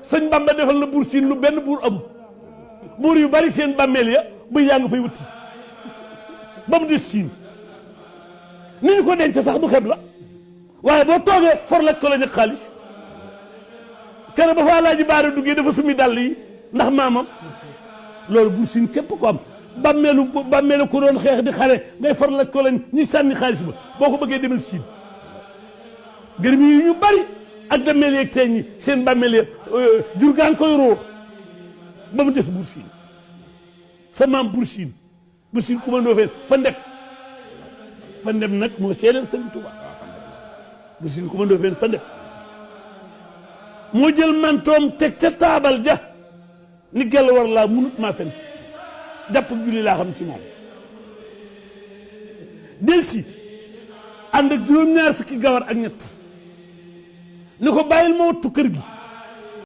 sëñ Bamba defal na buur siin lu benn buur amul buur yu bari seen bàmmeel ya bu yaa nga fay wuti ba mu des siin ni ñu ko denc sax du xeb la waaye boo toogee for laj ko la ñag xaalis kere ba fa Alaaji Baara duggee dafa sumi dàll yi ndax maamam loolu buur siin képp ko am bàmmeelu ko doon xeex di xare ngay for laj ko lañ ñuy sànni xaalis ba boo ko bëggee demal siin gërëm yi ñu bari ak dammeel yeeg teeñ ñi seen bàmmeel ya jur gaa ngi koy róor ba mu des buur siin sa maam buur siin ku ma ndoofeen fa ndeb nag moo seedeel Sëriñ Tuuba buur siin ku ma ndoofeen fa ndeb moo jël mantoom teg ca taabal ja ni gell war laa munut maa fen jàpp julli laa xam ci moom del si ànd ak juróom-ñaar fukki gawar ak ñett ni ko bàyyil ma wattu kër gi